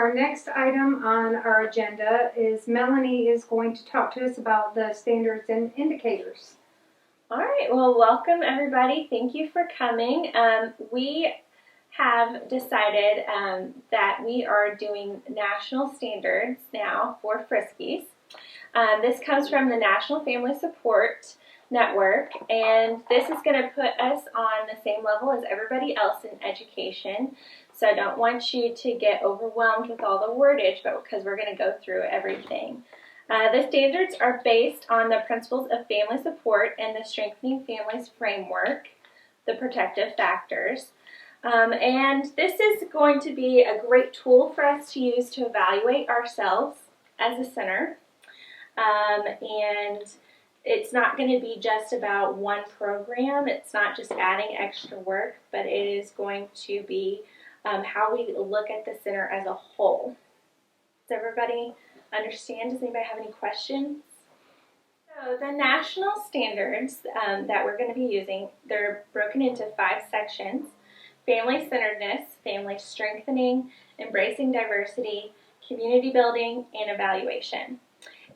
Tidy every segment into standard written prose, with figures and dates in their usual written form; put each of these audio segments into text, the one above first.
our next item on our agenda is Melanie is going to talk to us about the standards and indicators. All right, well, welcome everybody. Thank you for coming. We have decided that we are doing national standards now for FRYSCs. This comes from the National Family Support Network, and this is going to put us on the same level as everybody else in education. So I don't want you to get overwhelmed with all the wordage, but because we're going to go through everything. The standards are based on the principles of family support and the Strengthening Families Framework, the protective factors. And this is going to be a great tool for us to use to evaluate ourselves as a center. And it's not going to be just about one program. It's not just adding extra work, but it is going to be how we look at the center as a whole. Does everybody understand? Does anybody have any questions? So the national standards that we're going to be using, they're broken into 5 sections: family-centeredness, family strengthening, embracing diversity, community building, and evaluation.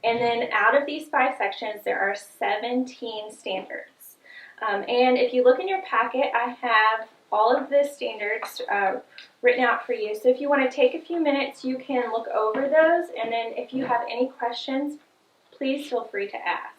And then out of these 5 sections, there are 17 standards. And if you look in your packet, I have all of the standards written out for you. So if you want to take a few minutes, you can look over those. And then if you have any questions, please feel free to ask.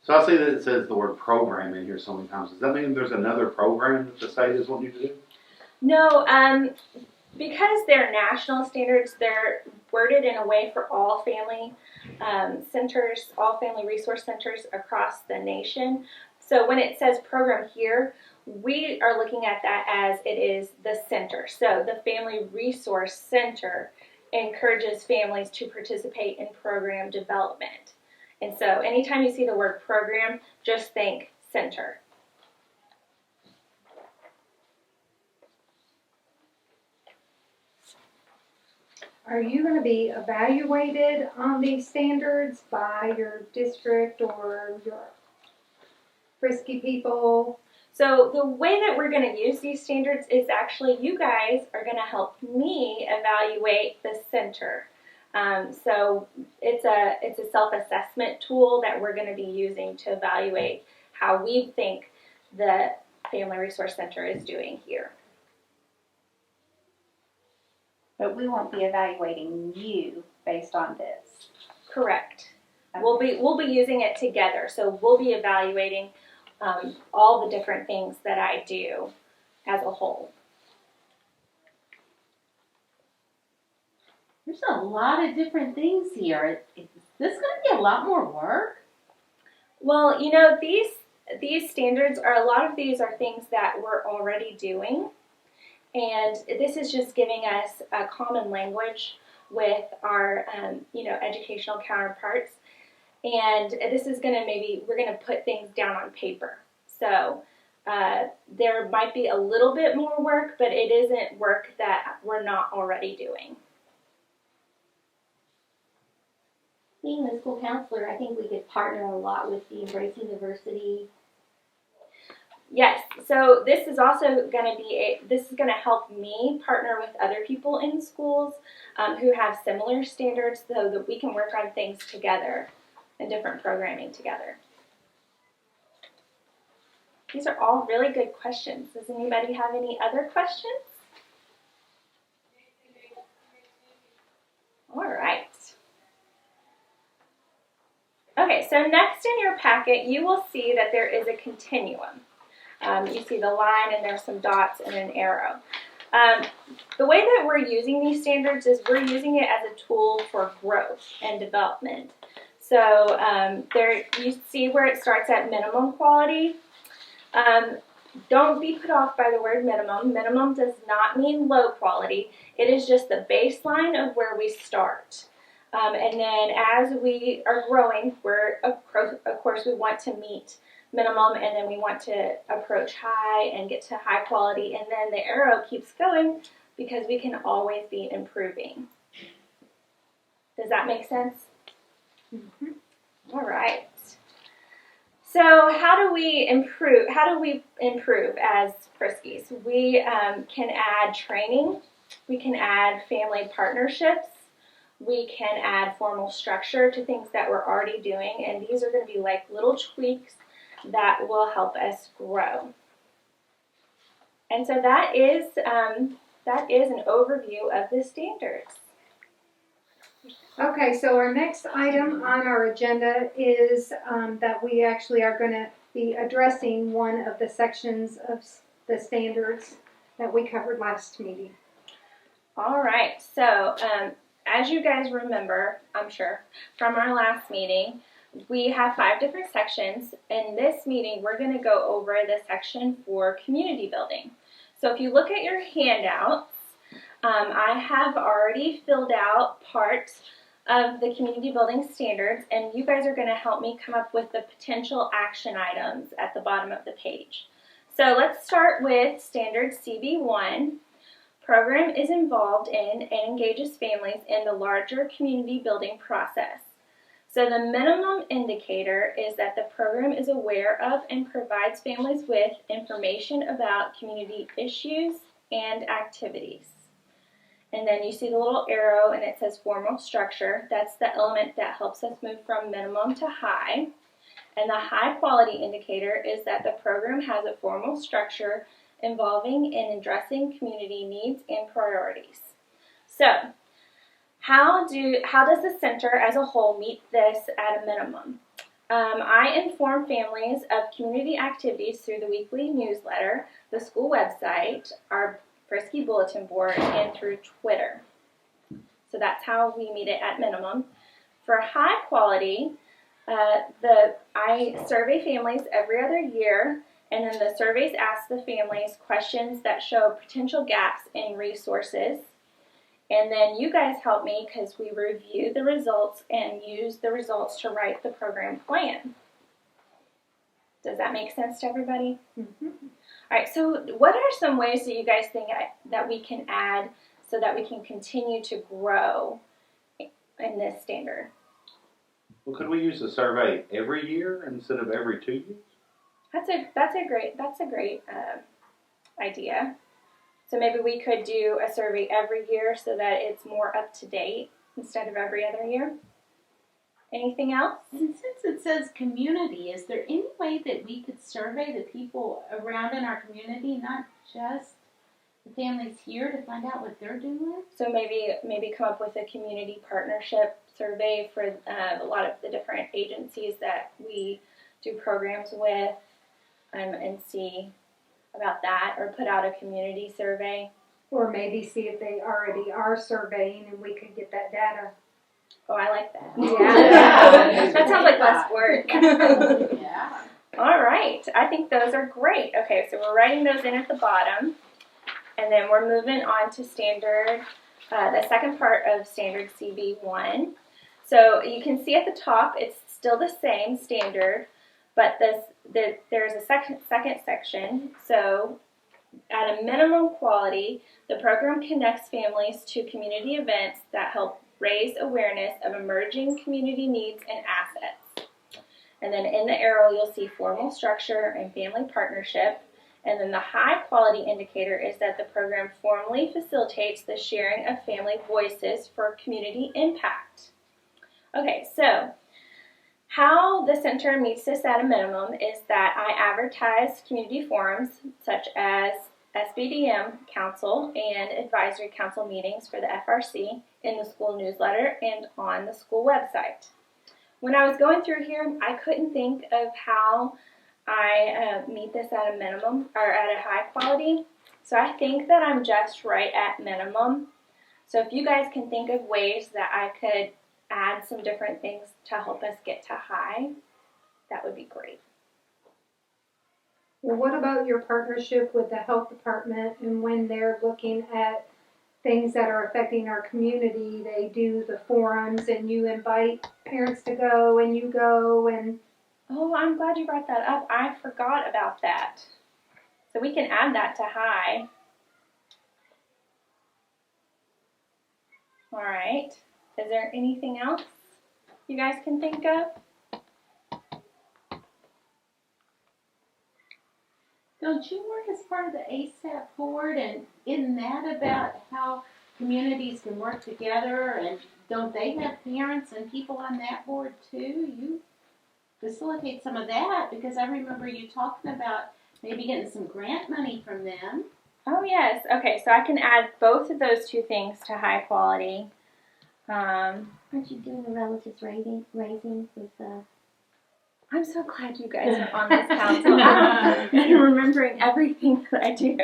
So I see that it says the word program in here so many times. Does that mean there's another program that the state is wanting you to do? No, because they're national standards, they're worded in a way for all family centers, all family resource centers across the nation. So when it says program here, we are looking at that as it is the center. So the Family Resource Center encourages families to participate in program development. And so anytime you see the word program, just think center. Are you going to be evaluated on these standards by your district or your FRYSC people? So the way that we're going to use these standards is actually you guys are going to help me evaluate the center. So it's a self-assessment tool that we're going to be using to evaluate how we think the Family Resource Center is doing here. But we won't be evaluating you based on this. Correct. Okay. We'll be using it together. So we'll be evaluating all the different things that I do as a whole. There's a lot of different things here. Is this going to be a lot more work? Well, you know, these standards are, a lot of these are things that we're already doing. And this is just giving us a common language with our, educational counterparts. And this is going to we're going to put things down on paper. So there might be a little bit more work, but it isn't work that we're not already doing. Being the school counselor, I think we could partner a lot with the Embracing Diversity. Yes, so this is also going to help me partner with other people in schools who have similar standards so that we can work on things together and different programming together. These are all really good questions. Does anybody have any other questions? All right. Okay, so next in your packet, you will see that there is a continuum. You see the line and there's some dots and an arrow. The way that we're using these standards is we're using it as a tool for growth and development. So there you see where it starts at minimum quality. Don't be put off by the word minimum. Minimum does not mean low quality. It is just the baseline of where we start. And then as we are growing, of course we want to meet minimum, and then we want to approach high and get to high quality, and then the arrow keeps going because we can always be improving. Does that make sense? Mm-hmm. All right. So how do we improve? How do we improve as FRYSCs? We can add training. We can add family partnerships. We can add formal structure to things that we're already doing, and these are going to be like little tweaks that will help us grow. And so that is an overview of the standards. Okay, so our next item on our agenda is that we actually are going to be addressing one of the sections of the standards that we covered last meeting. All right, so as you guys remember, I'm sure, from our last meeting, we have 5 different sections. In this meeting, we're going to go over the section for community building. So if you look at your handouts, I have already filled out parts of the community building standards, and you guys are going to help me come up with the potential action items at the bottom of the page. So let's start with standard CB1. Program is involved in and engages families in the larger community building process. So the minimum indicator is that the program is aware of and provides families with information about community issues and activities. And then you see the little arrow and it says formal structure. That's the element that helps us move from minimum to high. And the high quality indicator is that the program has a formal structure involving and addressing community needs and priorities. So, how does the center as a whole meet this at a minimum? I inform families of community activities through the weekly newsletter, the school website, our FRYSC bulletin board, and through Twitter. So that's how we meet it at minimum. For high quality, I survey families every other year, and then the surveys ask the families questions that show potential gaps in resources. And then you guys help me because we review the results and use the results to write the program plan. Does that make sense to everybody? Mm-hmm. All right, so what are some ways that you guys think that we can add so that we can continue to grow in this standard? Well, could we use a survey every year instead of every 2 years? That's a great idea. So maybe we could do a survey every year so that it's more up to date instead of every other year. Anything else? And since it says community, is there any way that we could survey the people around in our community, not just the families here, to find out what they're doing? So maybe come up with a community partnership survey for a lot of the different agencies that we do programs with, and see about that, or put out a community survey. Or maybe see if they already are surveying and we could get that data. Oh, I like that. Yeah. That sounds like less work. Yeah. All right. I think those are great. Okay, so we're writing those in at the bottom. And then we're moving on to standard, the second part of standard CB1. So you can see at the top, it's still the same standard, but there's a second section. So at a minimum quality, the program connects families to community events that help raise awareness of emerging community needs and assets. And then in the arrow, you'll see formal structure and family partnership. And then the high quality indicator is that the program formally facilitates the sharing of family voices for community impact. Okay, so how the center meets this at a minimum is that I advertise community forums such as SBDM Council and Advisory Council meetings for the FRYSC in the school newsletter and on the school website. When I was going through here, I couldn't think of how I meet this at a minimum or at a high quality. So I think that I'm just right at minimum. So if you guys can think of ways that I could add some different things to help us get to high, that would be great. Well, what about your partnership with the health department, and when they're looking at things that are affecting our community, they do the forums and you invite parents to go and you go and... Oh, I'm glad you brought that up. I forgot about that. So we can add that to high. All right. Is there anything else you guys can think of? don't you work as part of the ASAP board? And isn't that about how communities can work together? And don't they have parents and people on that board too? You facilitate some of that, because I remember you talking about maybe getting some grant money from them. Oh, yes. Okay, so I can add both of those two things to high quality. Aren't you doing the relatives raising with I'm so glad you guys are on this council. I'm remembering everything that I do.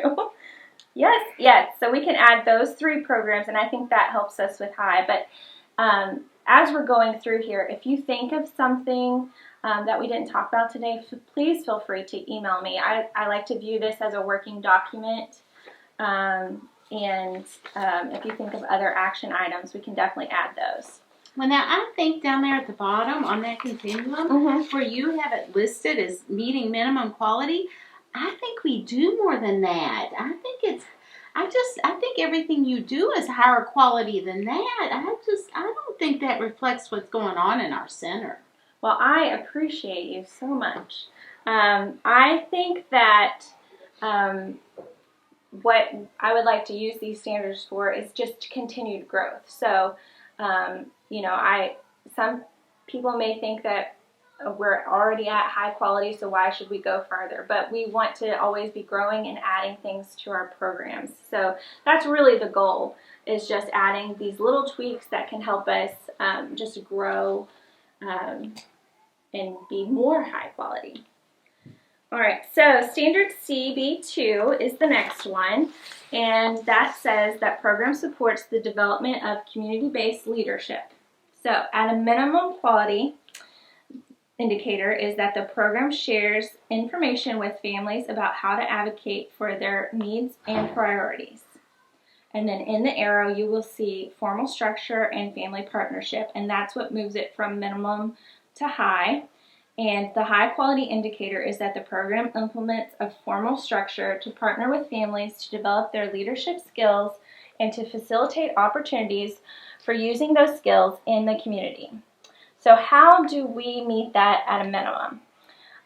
Yes. So we can add those 3 programs, and I think that helps us with high. But as we're going through here, if you think of something that we didn't talk about today, please feel free to email me. I like to view this as a working document. And if you think of other action items, we can definitely add those. Well, now I think down there at the bottom on that continuum, where you have it listed as meeting minimum quality, I think we do more than that. I think everything you do is higher quality than that. I don't think that reflects what's going on in our center. Well, I appreciate you so much. I think that what I would like to use these standards for is just continued growth. So, some people may think that we're already at high quality, so why should we go further? But we want to always be growing and adding things to our programs. So that's really the goal, is just adding these little tweaks that can help us just grow and be more high quality. All right, so standard CB2 is the next one, and that says that program supports the development of community-based leadership. So at a minimum quality indicator is that the program shares information with families about how to advocate for their needs and priorities. And then in the arrow, you will see formal structure and family partnership, and that's what moves it from minimum to high. And the high quality indicator is that the program implements a formal structure to partner with families to develop their leadership skills and to facilitate opportunities for using those skills in the community. So how do we meet that at a minimum?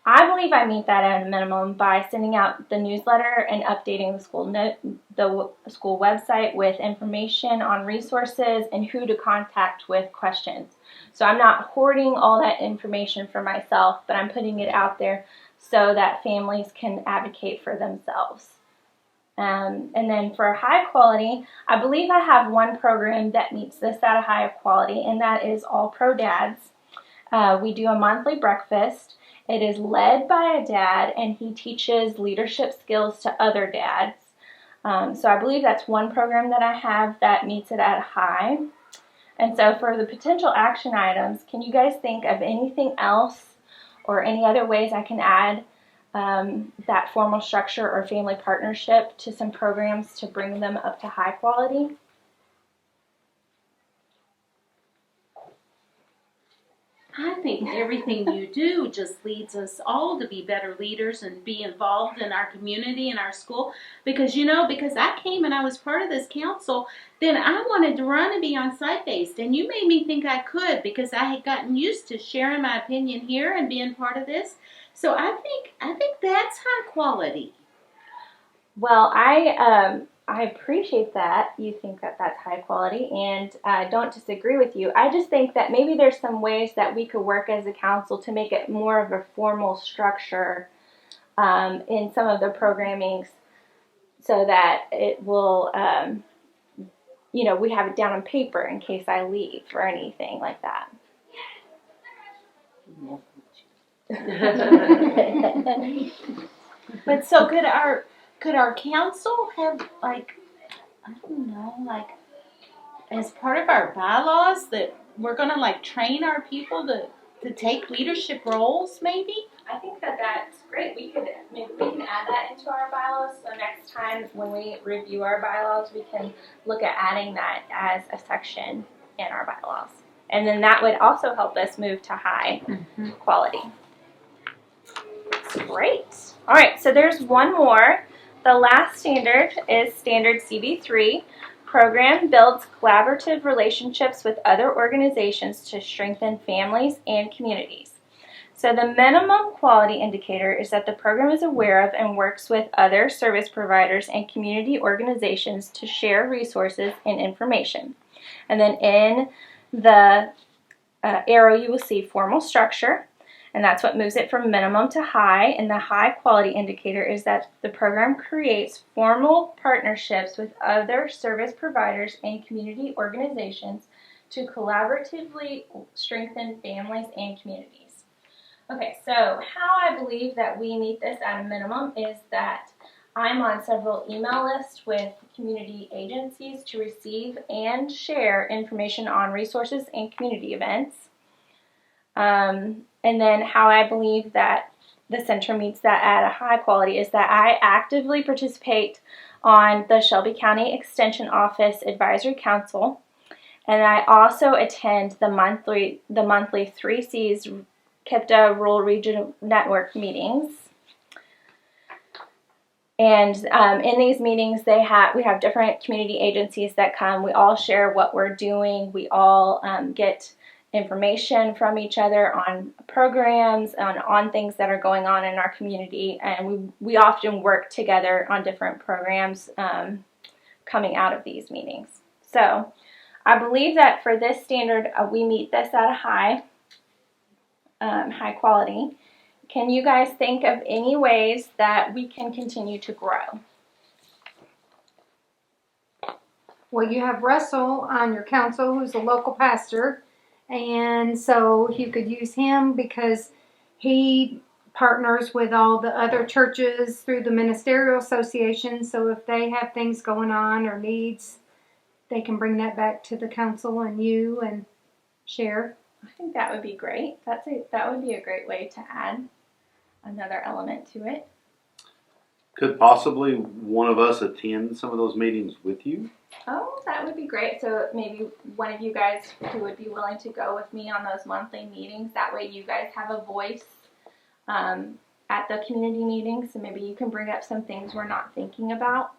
I believe I meet that at a minimum by sending out the newsletter and updating the school website with information on resources and who to contact with questions. So I'm not hoarding all that information for myself, but I'm putting it out there so that families can advocate for themselves. And then for high quality, I believe I have one program that meets this at a high quality, and that is All Pro Dads. We do a monthly breakfast. It is led by a dad, and he teaches leadership skills to other dads. So I believe that's one program that I have that meets it at a high. And so for the potential action items, can you guys think of anything else or any other ways I can add that formal structure or family partnership to some programs to bring them up to high quality? I think everything you do just leads us all to be better leaders and be involved in our community and our school. Because I came and I was part of this council, then I wanted to run and be on site-based. And you made me think I could, because I had gotten used to sharing my opinion here and being part of this. So I think that's high quality. Well, I appreciate that you think that that's high quality, and I don't disagree with you. I just think that maybe there's some ways that we could work as a council to make it more of a formal structure in some of the programmings, so that it will, we have it down on paper in case I leave or anything like that. But so could our council have, as part of our bylaws that we're going to train our people to take leadership roles maybe? I think that's great. We can add that into our bylaws. So next time when we review our bylaws, we can look at adding that as a section in our bylaws. And then that would also help us move to high quality. Great. All right, so there's one more. The last standard is standard CB3. Program builds collaborative relationships with other organizations to strengthen families and communities. So the minimum quality indicator is that the program is aware of and works with other service providers and community organizations to share resources and information. And then in the arrow you will see formal structure, and that's what moves it from minimum to high. And the high quality indicator is that the program creates formal partnerships with other service providers and community organizations to collaboratively strengthen families and communities. Okay, so how I believe that we meet this at a minimum is that I'm on several email lists with community agencies to receive and share information on resources and community events. And then how I believe that the center meets that at a high quality is that I actively participate on the Shelby County Extension Office Advisory Council, and I also attend the monthly FRYSC's KIPTA Rural Region Network meetings. And in these meetings, we have different community agencies that come. We all share what we're doing. We all get information from each other on programs, on things that are going on in our community, and we often work together on different programs coming out of these meetings. So I believe that for this standard, we meet this at a high quality. Can you guys think of any ways that we can continue to grow? Well, you have Russell on your council, who's a local pastor, and so you could use him because he partners with all the other churches through the ministerial association. So if they have things going on or needs, they can bring that back to the council and you and share. I think that would be great. That would be a great way to add another element to it. Could possibly one of us attend some of those meetings with you? Oh, that would be great. So maybe one of you guys who would be willing to go with me on those monthly meetings. That way you guys have a voice at the community meetings, and maybe you can bring up some things we're not thinking about.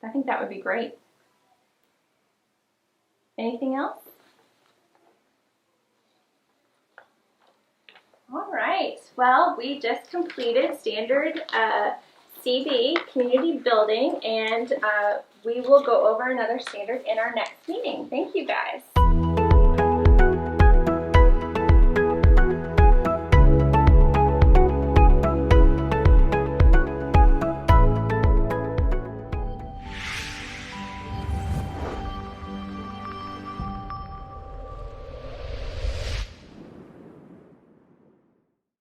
I think that would be great. Anything else? All right. Well, we just completed standard CB, community building, and we will go over another standard in our next meeting. Thank you, guys.